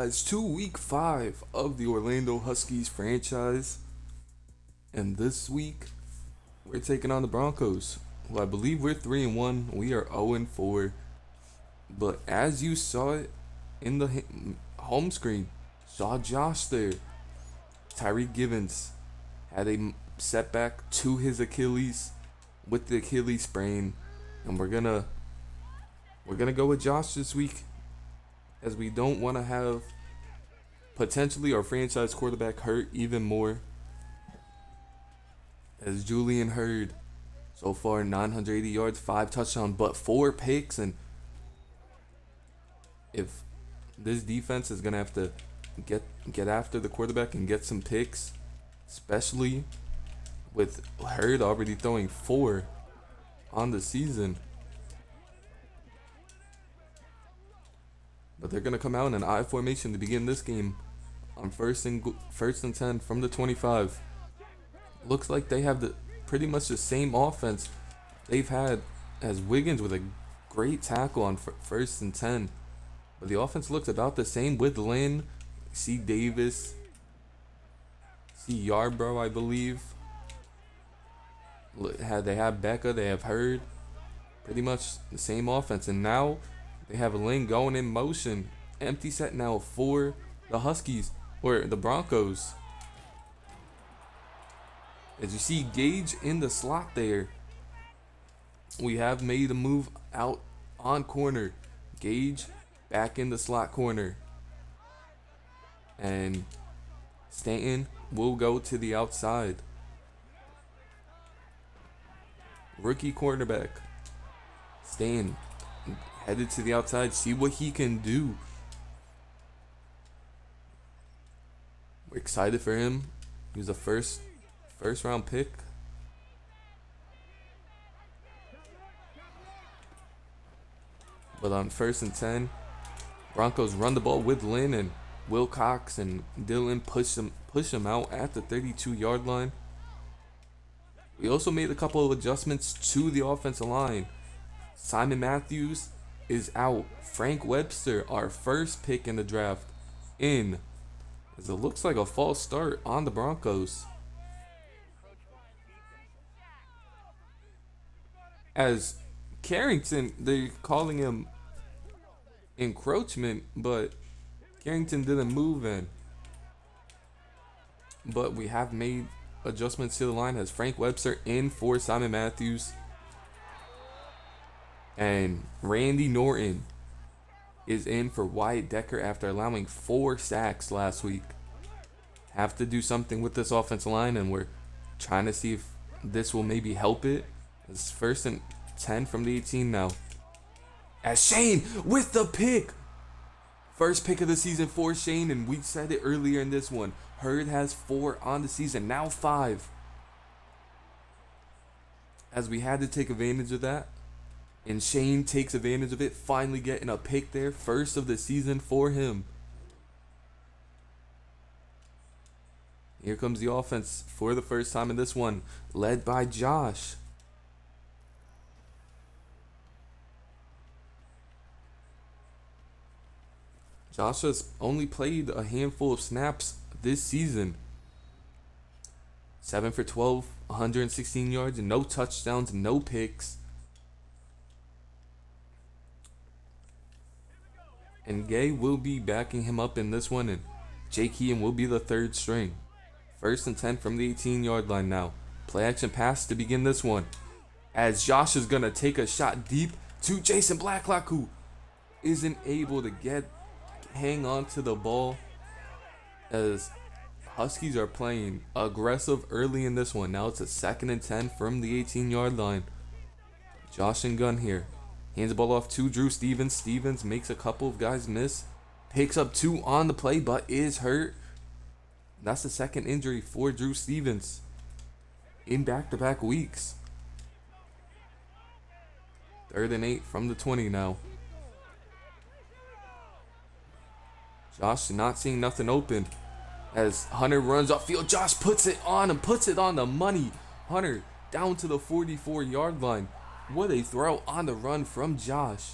It's to week 5 of the Orlando Huskies franchise, and this week we're taking on the Broncos, who I believe we're 3-1. We are 0-4. But as you saw it in the home screen, saw Josh there. Tyreek Givens had a setback to his Achilles with the Achilles sprain, and we're gonna go with Josh this week, as we don't want to have potentially our franchise quarterback hurt even more. As Julian Hurd, so far 980 yards, 5 touchdowns, but 4 picks. And if this defense is gonna have to get after the quarterback and get some picks, especially with Hurd already throwing 4 on the season. But they're gonna come out in an I formation to begin this game on first and 10 from the 25. Looks like they have pretty much the same offense they've had as Wiggins, with a great tackle on first and 10. But the offense looks about the same with Lynn, C. Davis, C. Yarbrough, I believe. They have Becca, they have Hurd. Pretty much the same offense. And now they have Lynn going in motion. Empty set now for the Huskies, or the Broncos. As you see Gage in the slot there, we have made a move out on corner. Gage back in the slot corner. And Stanton will go to the outside. Rookie cornerback Stanton headed to the outside. See what he can do. We're excited for him. He was a first round pick. But on first and 10, Broncos run the ball with Lynn, and Wilcox and Dillon push them out at the 32-yard line. We also made a couple of adjustments to the offensive line. Simon Matthews is out. Frank Webster, our first pick in the draft, in, as it looks like a false start on the Broncos. As Carrington, they're calling him encroachment, but Carrington didn't move in. But we have made adjustments to the line, as Frank Webster in for Simon Matthews. And Randy Norton is in for Wyatt Decker after allowing 4 sacks last week. Have to do something with this offensive line, and we're trying to see if this will maybe help it. It's first and 10 from the 18 now. As Shane with the pick. First pick of the season for Shane, and we said it earlier in this one. Hurd has 4 on the season, now 5. As we had to take advantage of that. And Shane takes advantage of it, finally getting a pick there. First of the season for him. Here comes the offense for the first time in this one, led by Josh. Josh has only played a handful of snaps this season. 7 for 12, 116 yards, no touchdowns, no picks. And Gay will be backing him up in this one, and Jake Heaton will be the third string. First and 10 from the 18-yard line now. Play action pass to begin this one. As Josh is going to take a shot deep to Jason Blacklock, who isn't able to hang on to the ball, as Huskies are playing aggressive early in this one. Now it's a second and 10 from the 18-yard line. Josh and gun here. Hands the ball off to Drew Stevens. Stevens makes a couple of guys miss. Picks up 2 on the play, but is hurt. That's the second injury for Drew Stevens in back-to-back weeks. Third and 8 from the 20 now. Josh not seeing nothing open as Hunter runs upfield. Josh puts it on and puts it on the money. Hunter down to the 44-yard line. What a throw on the run from Josh.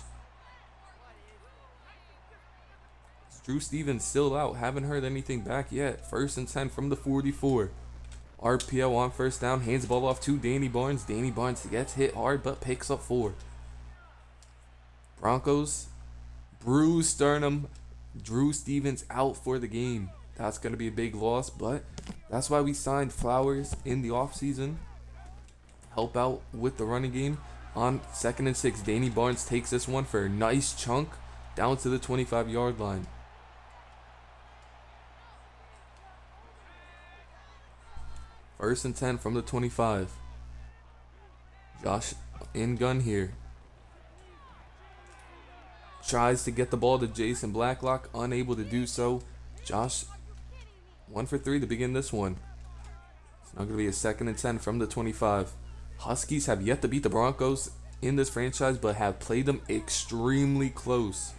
Drew Stevens still out. Haven't heard anything back yet. 1st and 10 from the 44. RPO on first down. Hands the ball off to Danny Barnes. Danny Barnes gets hit hard but picks up 4. Broncos, bruised sternum. Drew Stevens out for the game. That's going to be a big loss, but that's why we signed Flowers in the offseason. Help out with the running game. On 2nd and 6, Danny Barnes takes this one for a nice chunk down to the 25-yard line. First and 10 from the 25. Josh in gun here. Tries to get the ball to Jason Blacklock, unable to do so. Josh, 1 for 3 to begin this one. It's now going to be a 2nd and 10 from the 25. Huskies have yet to beat the Broncos in this franchise, but have played them extremely close.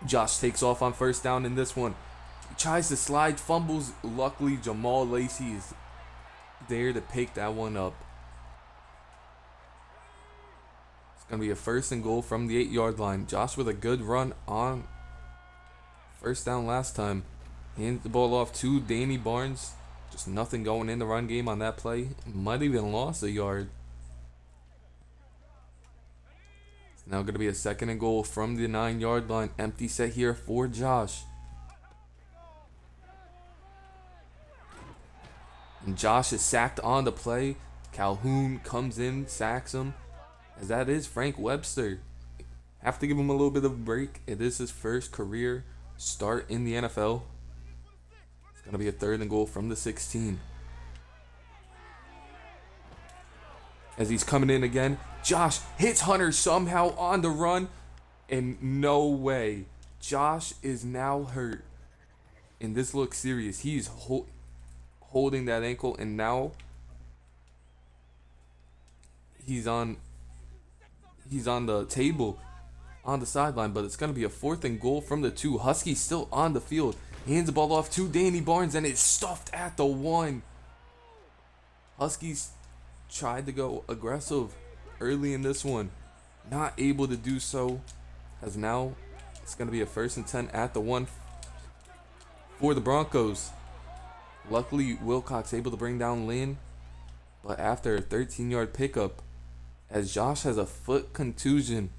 Josh takes off on first down in this one. He tries to slide, fumbles. Luckily, Jamal Lacey is there to pick that one up. It's going to be a 1st and goal from the 8-yard line. Josh with a good run on first down last time. Hands the ball off to Danny Barnes. Just nothing going in the run game on that play. Might even lost a yard. It's now going to be a 2nd and goal from the 9-yard line. Empty set here for Josh. And Josh is sacked on the play. Calhoun comes in, sacks him. As that is Frank Webster. Have to give him a little bit of a break. It is his first career start in the NFL. It's going to be a 3rd and goal from the 16. As he's coming in again, Josh hits Hunter somehow on the run. And no way. Josh is now hurt. And this looks serious. He's holding that ankle, and now he's on the table on the sideline, but it's going to be a 4th and goal from the 2. Huskies still on the field. Hands the ball off to Danny Barnes, and it's stuffed at the 1. Huskies tried to go aggressive early in this one. Not able to do so, as now it's going to be a 1st and 10 at the 1 for the Broncos. Luckily, Wilcox able to bring down Lynn, but after a 13-yard pickup, as Josh has a foot contusion.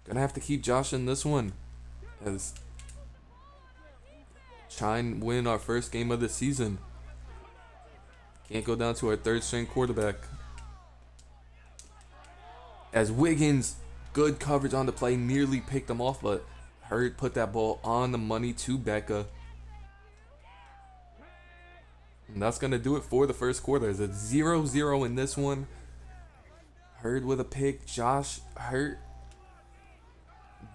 Gonna have to keep Josh in this one, as try and win our first game of the season. Can't go down to our 3rd-string quarterback. As Wiggins, good coverage on the play, nearly picked him off, but Hurd put that ball on the money to Becca. And that's going to do it for the first quarter. It's a 0-0 in this one. Hurd with a pick. Josh hurt.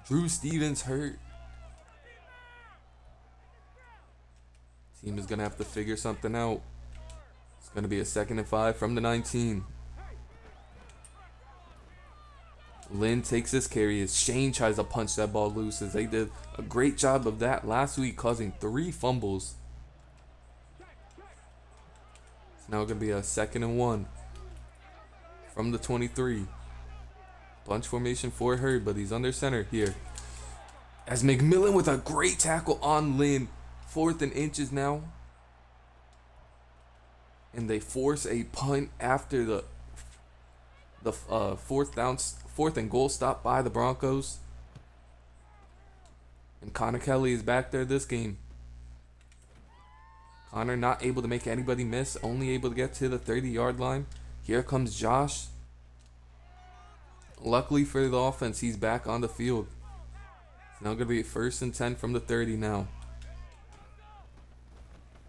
Drew Stevens hurt. Team is going to have to figure something out. It's going to be a 2nd and 5 from the 19. Lynn takes this carry as Shane tries to punch that ball loose, as they did a great job of that last week, causing 3 fumbles. It's now going to be a 2nd and 1 from the 23. Bunch formation for Hurd, but he's under center here. As McMillan with a great tackle on Lynn. 4th and inches now. And they force a punt after the 4th and goal stop by the Broncos. And Connor Kelly is back there this game. Connor not able to make anybody miss, only able to get to the 30-yard line. Here comes Josh. Luckily for the offense, he's back on the field. It's now going to be 1st and 10 from the 30 now.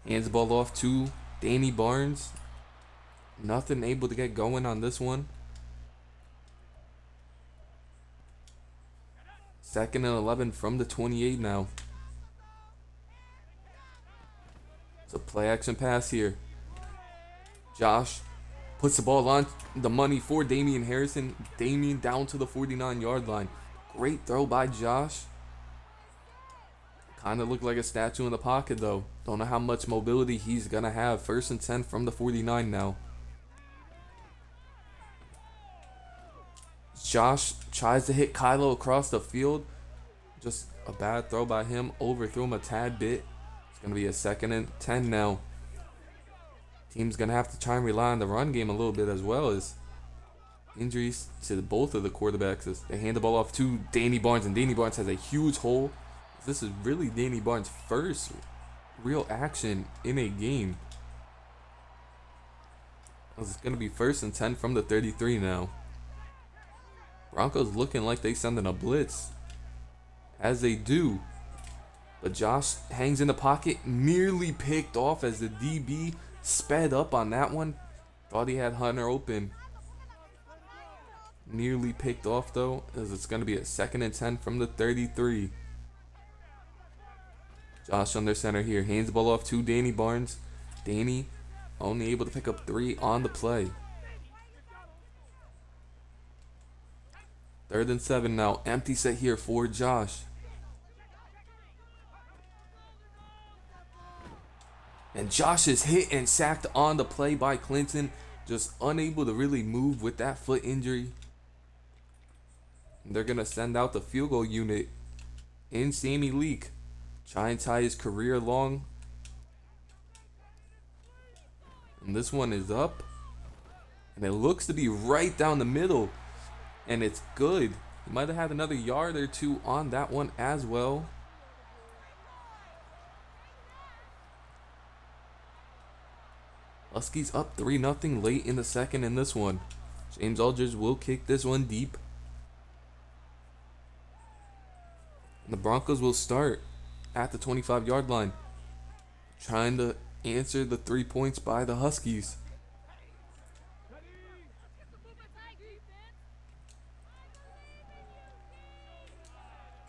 Hands the ball off to Danny Barnes. Nothing able to get going on this one. 2nd and 11 from the 28 now. It's a play action pass here. Josh puts the ball on the money for Damian Harrison. Damian down to the 49-yard line. Great throw by Josh. Kind of looked like a statue in the pocket though. Don't know how much mobility he's going to have. 1st and 10 from the 49 now. Josh tries to hit Kylo across the field, Just a bad throw by him. Overthrew him a tad bit. It's going to be a 2nd and 10 now. Team's going to have to try and rely on the run game a little bit as well as injuries to both of the quarterbacks as they hand the ball off to Danny Barnes. And Danny Barnes has a huge hole. This is really Danny Barnes' first real action in a game. It's going to be 1st and 10 from the 33 now. Broncos looking like they sending a blitz. As they do. But Josh hangs in the pocket. Nearly picked off as the DB sped up on that one. Thought he had Hunter open. Nearly picked off though, as it's going to be a 2nd and 10 from the 33. Josh under center here. Hands the ball off to Danny Barnes. Danny only able to pick up 3 on the play. 3rd and 7 now. Empty set here for Josh. And Josh is hit and sacked on the play by Clinton. Just unable to really move with that foot injury. They're going to send out the field goal unit in Sammy Leak. Try and tie his career long. And this one is up. And it looks to be right down the middle. And it's good. He might have had another yard or 2 on that one as well. Huskies up 3-0 late in the 2nd in this one. James Aldridge will kick this one deep. And the Broncos will start at the 25-yard line, trying to answer the 3 points by the Huskies.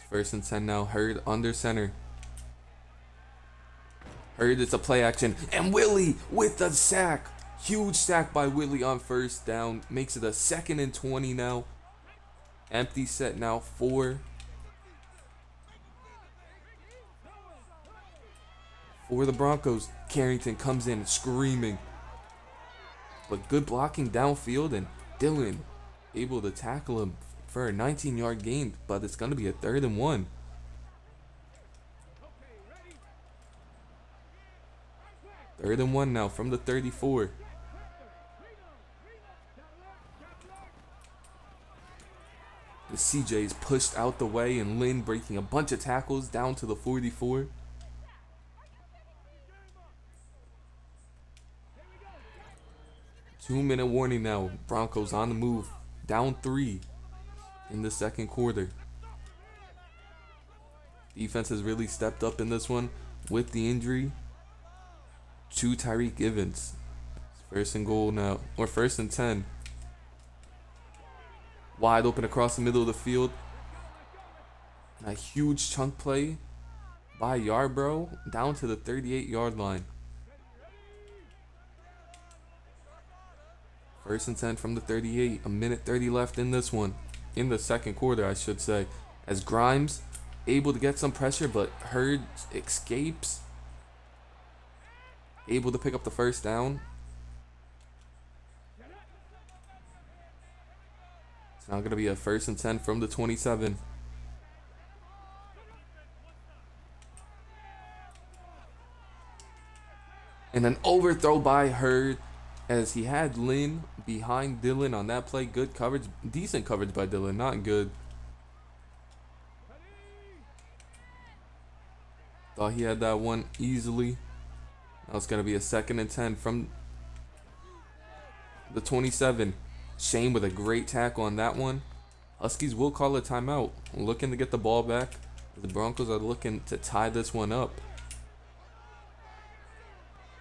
First and 10 now. Hurd under center. Hurd, it's a play action. And Willie with the sack. Huge sack by Willie on 1st down. Makes it a 2nd and 20 now. Empty set now for the Broncos. Carrington comes in screaming. But good blocking downfield, and Dylan able to tackle him for a 19-yard gain, but it's going to be a 3rd and 1. Third and 1 now from the 34. The CJ is pushed out the way, and Lynn breaking a bunch of tackles down to the 44. Two-minute warning now. Broncos on the move. Down 3 in the 2nd quarter. Defense has really stepped up in this one with the injury to Tyreek Givens. It's 1st and goal now, or 1st and 10. Wide open across the middle of the field. And a huge chunk play by Yarbrough down to the 38-yard line. 1st and 10 from the 38. A minute 30 left in this one. In the 2nd quarter, I should say. As Grimes able to get some pressure, but Hurd escapes. Able to pick up the 1st down. It's now going to be a 1st and 10 from the 27. And an overthrow by Hurd, as he had Lynn behind Dylan on that play. Good coverage. Decent coverage by Dylan. Not good. Thought he had that one easily. Now it's going to be a 2nd and 10 from the 27. Shane with a great tackle on that one. Huskies will call a timeout. Looking to get the ball back. The Broncos are looking to tie this one up.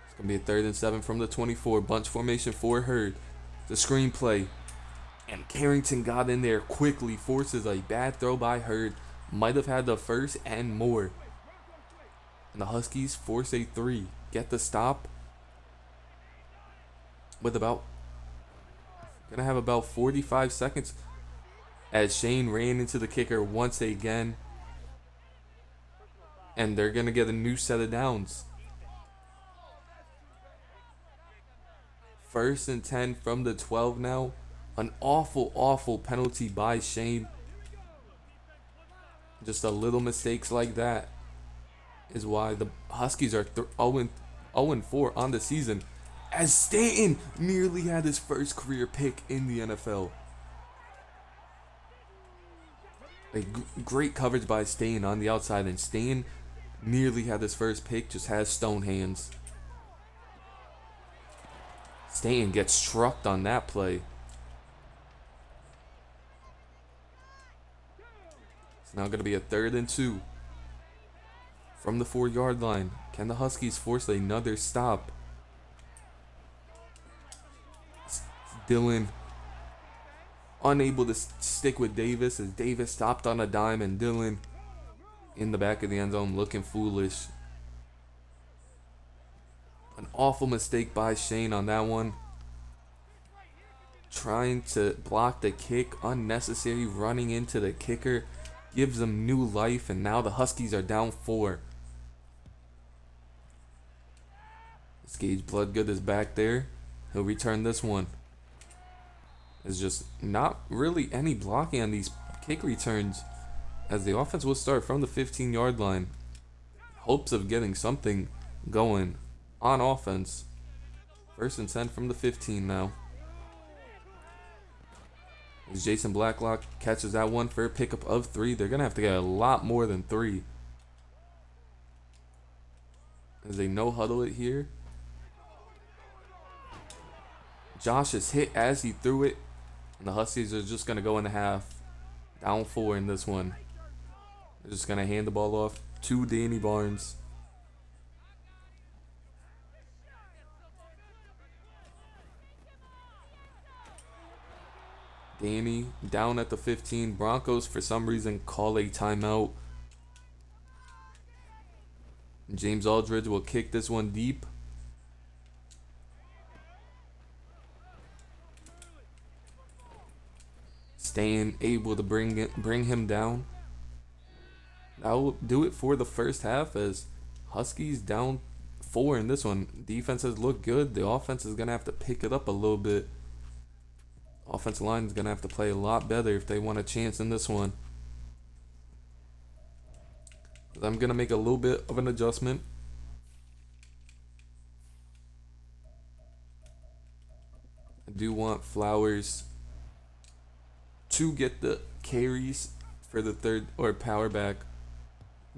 It's going to be a 3rd and 7 from the 24. Bunch formation for Hurd. The screen play. And Carrington got in there quickly. Forces a bad throw by Hurd. Might have had the 1st and more. And the Huskies force a 3. Get the stop. With about... Gonna have about 45 seconds. As Shane ran into the kicker once again. And they're gonna get a new set of downs. 1st and 10 from the 12 now. An awful penalty by Shane. Just a little mistakes like that is why the Huskies are 0-4 on the season. As Stanton nearly had his first career pick in the NFL. A great coverage by Stanton on the outside, and Stanton nearly had his first pick, just has stone hands. Stanton gets trucked on that play. It's now going to be a 3rd and 2. From the 4-yard line. Can the Huskies force another stop? Dylan unable to stick with Davis as Davis stopped on a dime, and Dylan in the back of the end zone looking foolish. An awful mistake by Shane on that one. Trying to block the kick, unnecessary, running into the kicker. Gives them new life, and now the Huskies are down 4. This Gage Bloodgood is back there. He'll return this one. There's just not really any blocking on these kick returns, as the offense will start from the 15-yard line. Hopes of getting something going on offense. 1st and 10 from the 15 now. As Jason Blacklock catches that one for a pickup of 3. They're going to have to get a lot more than 3. As they no-huddle it here. Josh is hit as he threw it. And the Huskies are just going to go in the half. Down 4 in this one. They're just going to hand the ball off to Danny Barnes. Danny down at the 15. Broncos, for some reason, call a timeout. James Aldridge will kick this one deep. Staying able to bring him down. That will do it for the first half, as Huskies down 4 in this one. Defense has looked good. The offense is going to have to pick it up a little bit. Offensive line is going to have to play a lot better if they want a chance in this one. I'm going to make a little bit of an adjustment. I do want Flowers to get the carries for the third or power back.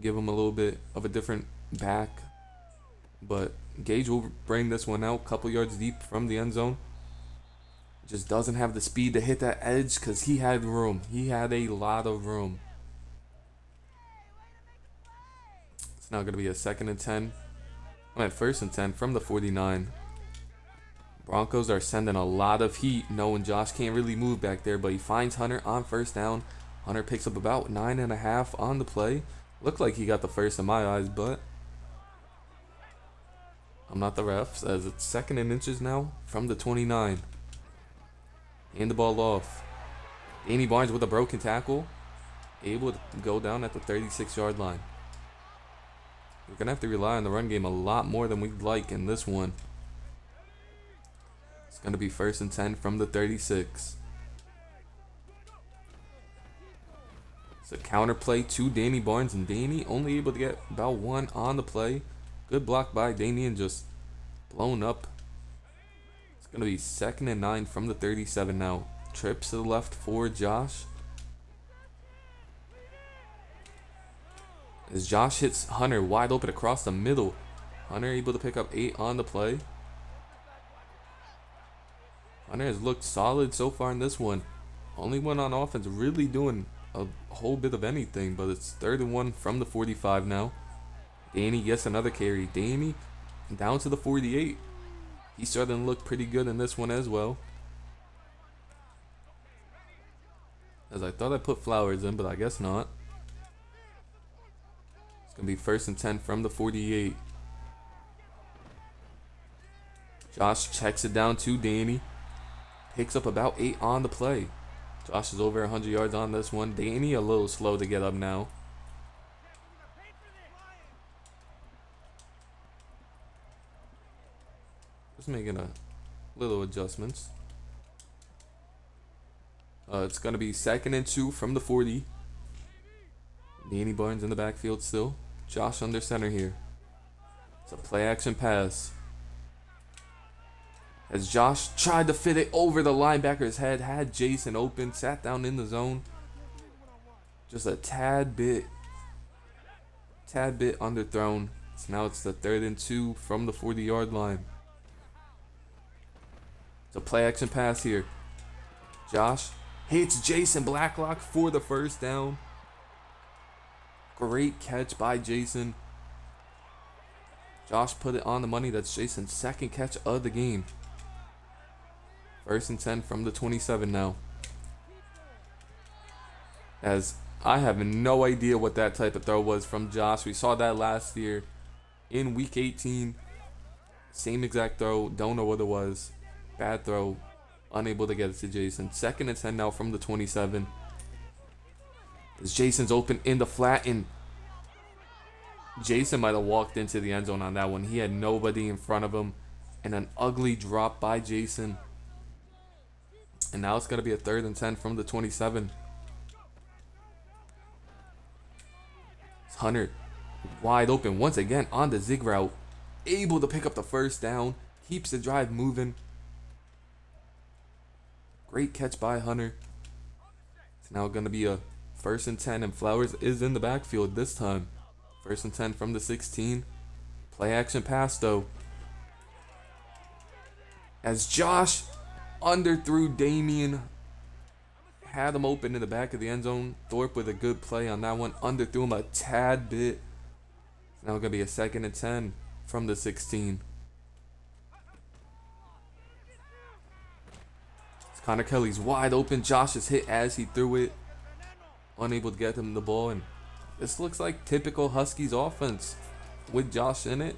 Give him a little bit of a different back. But Gage will bring this one out a couple yards deep from the end zone. Just doesn't have the speed to hit that edge because he had room. He had a lot of room. It's now going to be a 2nd and 10. I'm at 1st and 10 from the 49. Broncos are sending a lot of heat, knowing Josh can't really move back there, but he finds Hunter on 1st down. Hunter picks up about 9.5 on the play. Looked like he got the first in my eyes, but I'm not the refs, as it's 2nd and inches now from the 29. Hand the ball off. Danny Barnes with a broken tackle. Able to go down at the 36-yard line. We're going to have to rely on the run game a lot more than we'd like in this one. It's going to be 1st and 10 from the 36. It's a counter play to Danny Barnes, and Danny only able to get about 1 on the play. Good block by Danny, and just blown up. It's going to be 2nd and 9 from the 37 now. Trips to the left for Josh. As Josh hits Hunter wide open across the middle. Hunter able to pick up 8 on the play. Hunter has looked solid so far in this one. Only one on offense really doing a whole bit of anything, but it's 3rd and 1 from the 45 now. Danny gets another carry. Danny down to the 48. He's starting to look pretty good in this one as well. As I thought I put Flowers in, but I guess not. It's going to be 1st and 10 from the 48. Josh checks it down to Danny. Picks up about 8 on the play. Josh is over 100 yards on this one. Danny a little slow to get up now. Just making a little adjustments. It's going to be 2nd and 2 from the 40. Danny Barnes in the backfield still. Josh under center here. It's a play action pass. As Josh tried to fit it over the linebacker's head, had Jason open, sat down in the zone. Just a tad bit underthrown. So now it's the 3rd and 2 from the 40-yard line. It's a play action pass here. Josh hits Jason Blacklock for the first down. Great catch by Jason. Josh put it on the money. That's Jason's 2nd catch of the game. 1st and 10 from the 27 now. As I have no idea what that type of throw was from Josh. We saw that last year in week 18. Same exact throw. Don't know what it was. Bad throw. Unable to get it to Jason. 2nd and 10 now from the 27. As Jason's open in the flat, and Jason might have walked into the end zone on that one. He had nobody in front of him. And an ugly drop by Jason. And now it's going to be a 3rd and 10 from the 27. It's Hunter wide open once again on the zig route. Able to pick up the first down. Keeps the drive moving. Great catch by Hunter. It's now going to be a 1st and 10, and Flowers is in the backfield this time. 1st and 10 from the 16. Play action pass though. As Josh underthrew Damien. Had him open in the back of the end zone. Thorpe with a good play on that one. Underthrew him a tad bit. It's now going to be a 2nd and 10 from the 16. Connor Kelly's wide open. Josh is hit as he threw it. Unable to get him the ball. And this looks like typical Huskies offense with Josh in it.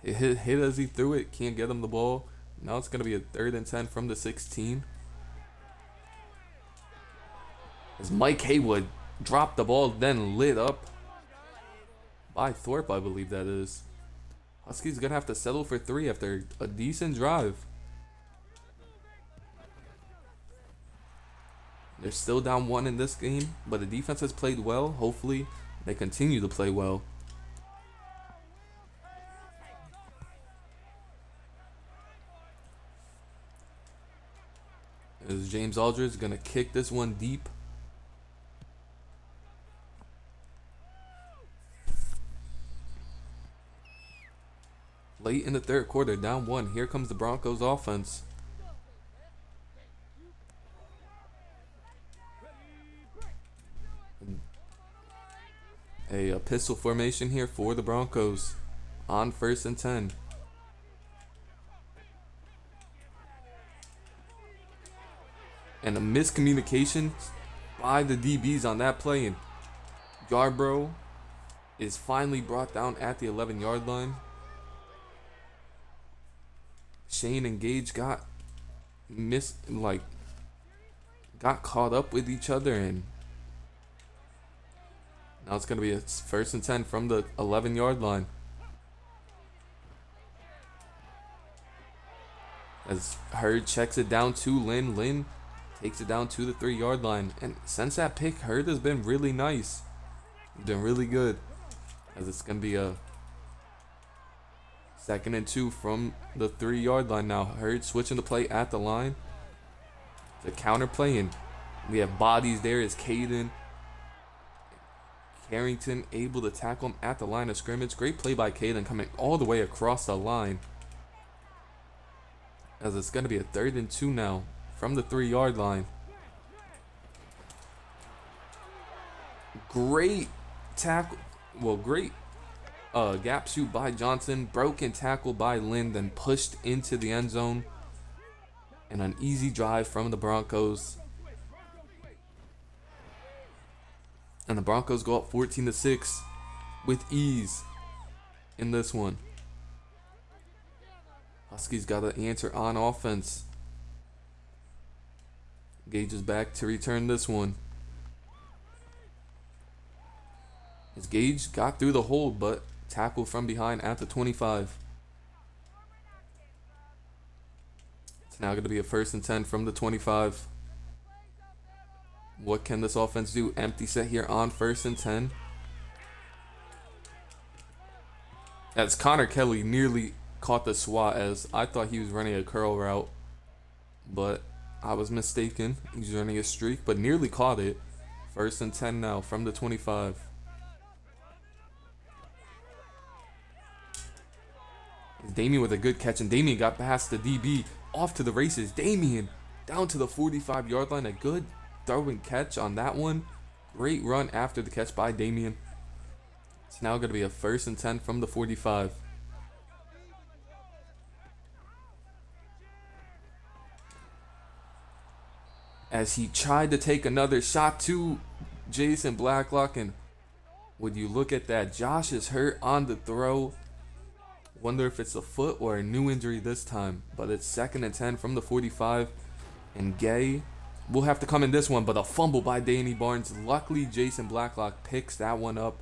It hit as he threw it. Can't get him the ball. Now it's going to be a 3rd and 10 from the 16. As Mike Haywood dropped the ball, then lit up by Thorpe, I believe that is. Huskies going to have to settle for 3 after a decent drive. They're still down 1 in this game, but the defense has played well. Hopefully, they continue to play well. As James Aldridge is going to kick this one deep. Late in the 3rd quarter, down 1. Here comes the Broncos offense. A pistol formation here for the Broncos on 1st and 10. And a miscommunication by the DBs on that play. And Yarbrough is finally brought down at the 11-yard line. Shane and Gage got caught up with each other, and now it's going to be a 1st and 10 from the 11-yard line. As Hurd checks it down to Lynn. Lynn takes it down to the 3-yard line. And since that pick, Hurd has been really nice. He's been really good. As it's going to be a 2nd and 2 from the 3-yard line now. Hurd switching the play at the line. The counter play, and we have bodies there as Caden Carrington able to tackle him at the line of scrimmage. Great play by Caden coming all the way across the line. As it's going to be a 3rd and 2 now from the 3-yard line. Great tackle. Well, great gap shoot by Johnson. Broken tackle by Lynn, then pushed into the end zone. And an easy drive from the Broncos. And the Broncos go up 14-6 with ease in this one. Huskies got to answer on offense. Gage is back to return this one. As Gage got through the hold, but tackled from behind at the 25. It's now going to be a 1st and 10 from the 25. What can this offense do? Empty set here on 1st and 10. As Connor Kelly nearly caught the swat, as I thought he was running a curl route, but I was mistaken. He's running a streak, but nearly caught it. First and 10 now from the 25. Damian with a good catch, and Damian got past the DB, off to the races. Damian down to the 45-yard line. A good throwing catch on that one. Great run after the catch by Damian. It's now going to be a first and 10 from the 45. As he tried to take another shot to Jason Blacklock, and would you look at that, Josh is hurt on the throw. Wonder if it's a foot or a new injury this time, but it's second and 10 from the 45, and Gay will have to come in this one, but a fumble by Danny Barnes. Luckily, Jason Blacklock picks that one up.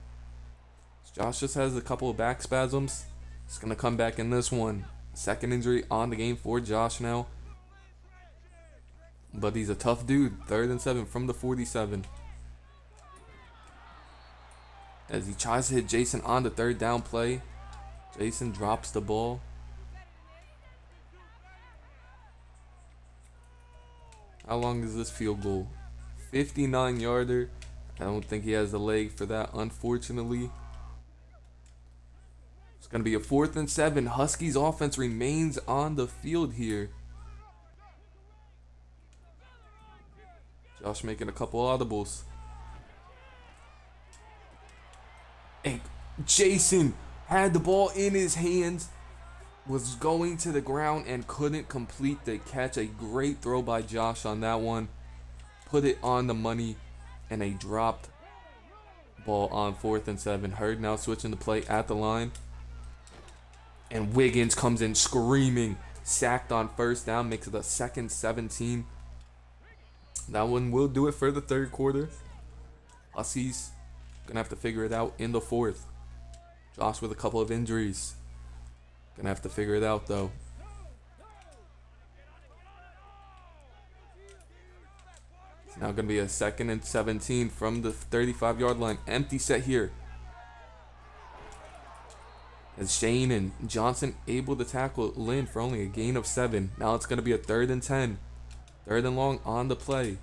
Josh just has a couple of back spasms. He's going to come back in this one. Second injury on the game for Josh now. But he's a tough dude. Third and 7 from the 47. As he tries to hit Jason on the third down play. Jason drops the ball. How long is this field goal? 59-yarder. I don't think he has the leg for that, unfortunately. It's going to be a 4th and 7. Huskies offense remains on the field here. Josh making a couple audibles. Hey, Jason had the ball in his hands, was going to the ground and couldn't complete the catch. A great throw by Josh on that one. Put it on the money, and a dropped ball on 4th and 7. Hurd now switching the play at the line. And Wiggins comes in screaming. Sacked on first down, makes it a 2nd 17. That one will do it for the third quarter. Huskies gonna have to figure it out in the 4th. Josh with a couple of injuries. Gonna have to figure it out though. It's now gonna be a 2nd and 17 from the 35-yard line. Empty set here. As Shane and Johnson able to tackle Lynn for only a gain of 7. Now it's gonna be a 3rd and 10. 3rd and long on the play.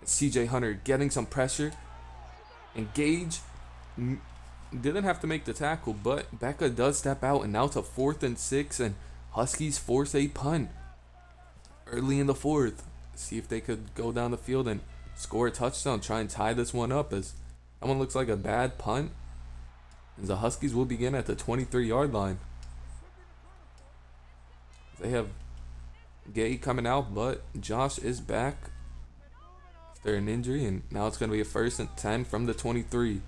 CJ Hunter getting some pressure. And Gage didn't have to make the tackle, but Becca does step out, and now it's a 4th and 6, and Huskies force a punt early in the 4th. See if they could go down the field and score a touchdown, try and tie this one up, as that one looks like a bad punt. As the Huskies will begin at the 23-yard line. They have Gay coming out, but Josh is back after an injury, and now it's going to be a 1st and 10 from the 23.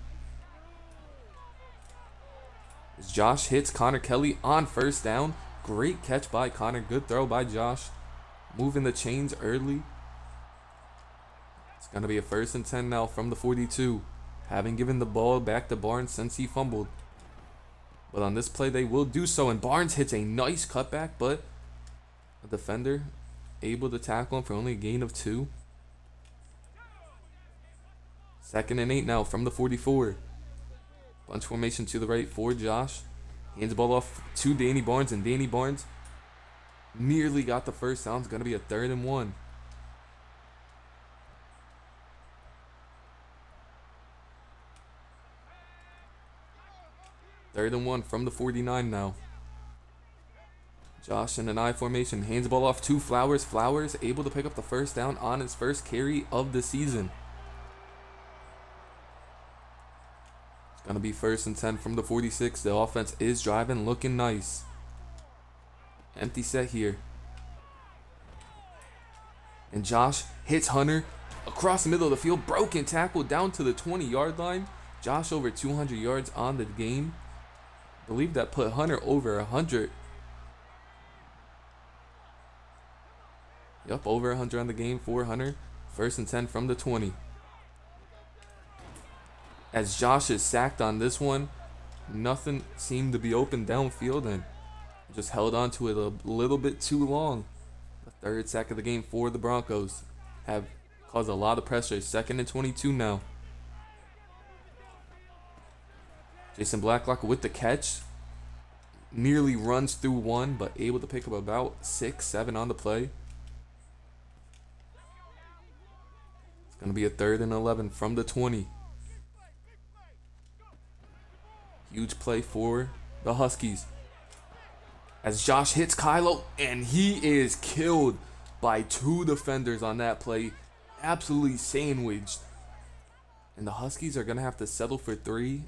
As Josh hits Connor Kelly on first down. Great catch by Connor. Good throw by Josh. Moving the chains early. It's going to be a 1st and 10 now from the 42. Having given the ball back to Barnes since he fumbled. But on this play, they will do so. And Barnes hits a nice cutback, but a defender able to tackle him for only a gain of 2. 2nd and 8 now from the 44. Bunch formation to the right for Josh. Hands the ball off to Danny Barnes, and Danny Barnes nearly got the first down. It's going to be a 3rd and 1. Third and 1 from the 49 now. Josh in an I formation. Hands the ball off to Flowers. Flowers able to pick up the first down on his first carry of the season. It's going to be 1st and 10 from the 46. The offense is driving, looking nice. Empty set here. And Josh hits Hunter across the middle of the field. Broken tackle down to the 20-yard line. Josh over 200 yards on the game. I believe that put Hunter over 100. Yep, over 100 on the game for Hunter. 1st and 10 from the 20. As Josh is sacked on this one, nothing seemed to be open downfield, and just held on to it a little bit too long. The 3rd sack of the game for the Broncos. have caused a lot of pressure. Second and 22 now. Jason Blacklock with the catch. Nearly runs through one, but able to pick up about 6, 7 on the play. It's going to be a 3rd and 11 from the 20. Huge play for the Huskies. As Josh hits Kylo, and he is killed by 2 defenders on that play. Absolutely sandwiched. And the Huskies are going to have to settle for 3.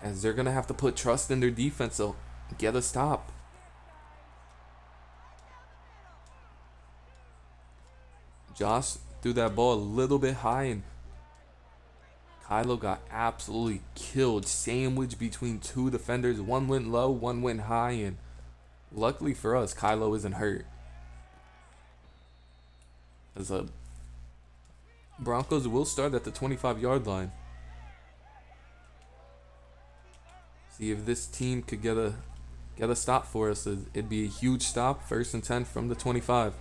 As they're going to have to put trust in their defense to get a stop. Josh threw that ball a little bit high, and Kylo got absolutely killed. Sandwiched between 2 defenders. One went low, one went high, and luckily for us, Kylo isn't hurt. As the Broncos will start at the 25-yard line. See if this team could get a stop for us. It'd be a huge stop. 1st and 10 from the 25.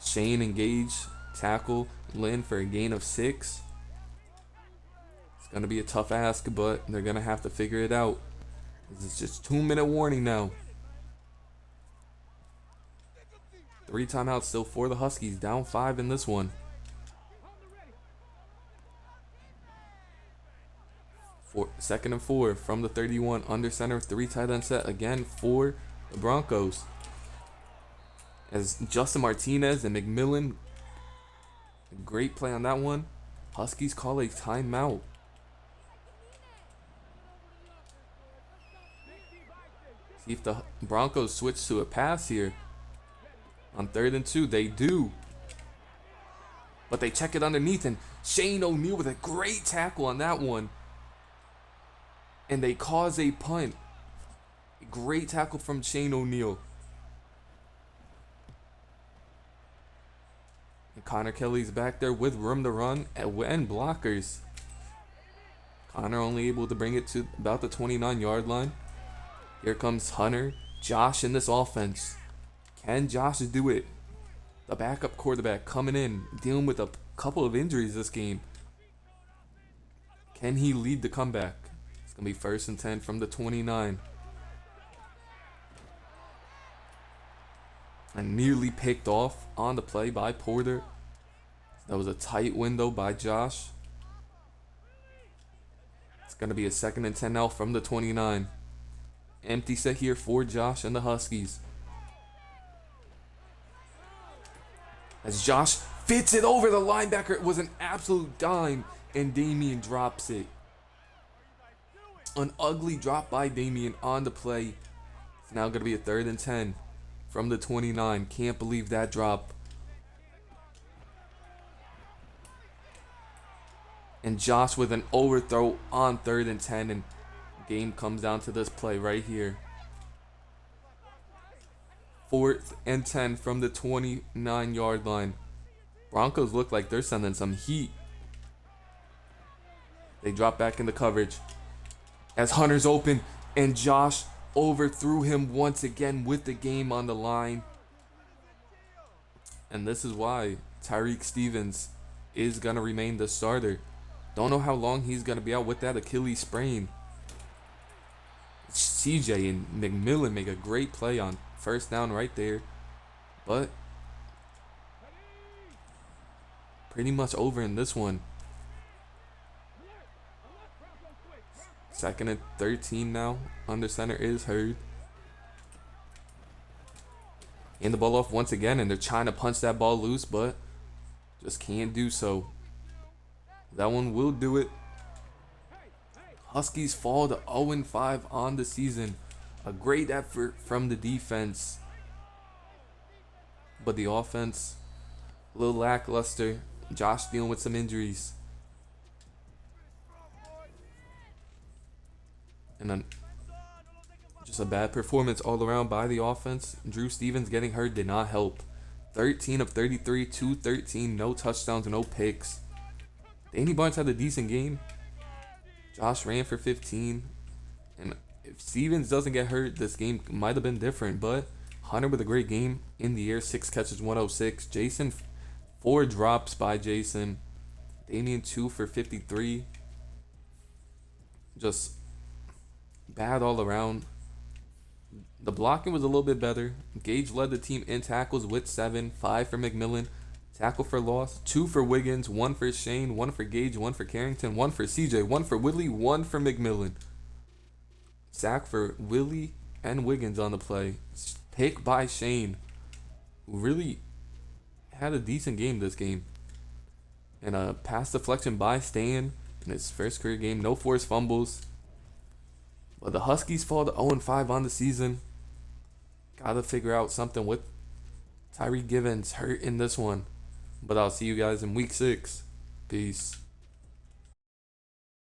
Shane engage, tackle Lynn for a gain of 6. It's going to be a tough ask, but they're going to have to figure it out. This is just 2-minute warning now. 3 timeouts still for the Huskies. Down 5 in this one. 2nd and 4 from the 31. Under center, 3 tight end set again for the Broncos. As Justin Martinez and McMillan, great play on that one. Huskies call a timeout. See if the Broncos switch to a pass here. On 3rd and 2, they do. But they check it underneath, and Shane O'Neal with a great tackle on that one. And they cause a punt. A great tackle from Shane O'Neal. And Connor Kelly's back there with room to run and blockers. Connor only able to bring it to about the 29-yard line. Here comes Hunter, Josh in this offense. Can Josh do it? The backup quarterback coming in, dealing with a couple of injuries this game. Can he lead the comeback? It's going to be 1st and 10 from the 29. And nearly picked off on the play by Porter. That was a tight window by Josh. It's going to be a 2nd and 10 now from the 29. Empty set here for Josh and the Huskies. As Josh fits it over the linebacker. It was an absolute dime, and Damian drops it. An ugly drop by Damian on the play. It's now going to be a 3rd and 10 from the 29. Can't believe that drop. And Josh with an overthrow on 3rd and 10, and game comes down to this play right here. 4th and 10 from the 29-yard line. Broncos look like they're sending some heat. They drop back into coverage. As Hunter's open, and Josh overthrew him once again with the game on the line. And this is why Tyreek Stevens is going to remain the starter. Don't know how long he's going to be out with that Achilles sprain. CJ and McMillan make a great play on 1st down right there. But pretty much over in this one. 2nd and 13 now. Under center is Hurd. And the ball off once again, and they're trying to punch that ball loose, but just can't do so. That one will do it. Huskies fall to 0-5 on the season. A great effort from the defense. But the offense, a little lackluster. Josh dealing with some injuries. And then just a bad performance all around by the offense. Drew Stevens getting hurt did not help. 13 of 33, 213, no touchdowns, no picks. Danny Barnes had a decent game. Josh ran for 15. And If Stevens doesn't get hurt, this game might have been different. But Hunter with a great game in the air, 6 catches, 106. Jason, 4 drops by Jason. Damian 2 for 53. Just bad all around. The blocking was a little bit better. Gage led the team in tackles with 7, 5 for McMillan. Tackle for loss, 2 for Wiggins, 1 for Shane, 1 for Gage, 1 for Carrington, 1 for CJ, 1 for Whitley, 1 for McMillan. Sack for Willie and Wiggins on the play. Pick by Shane, who really had a decent game this game. And a pass deflection by Stan in his first career game. No forced fumbles. But the Huskies fall to 0-5 on the season. Gotta figure out something with Tyree Givens hurt in this one. But I'll see you guys in week 6. Peace.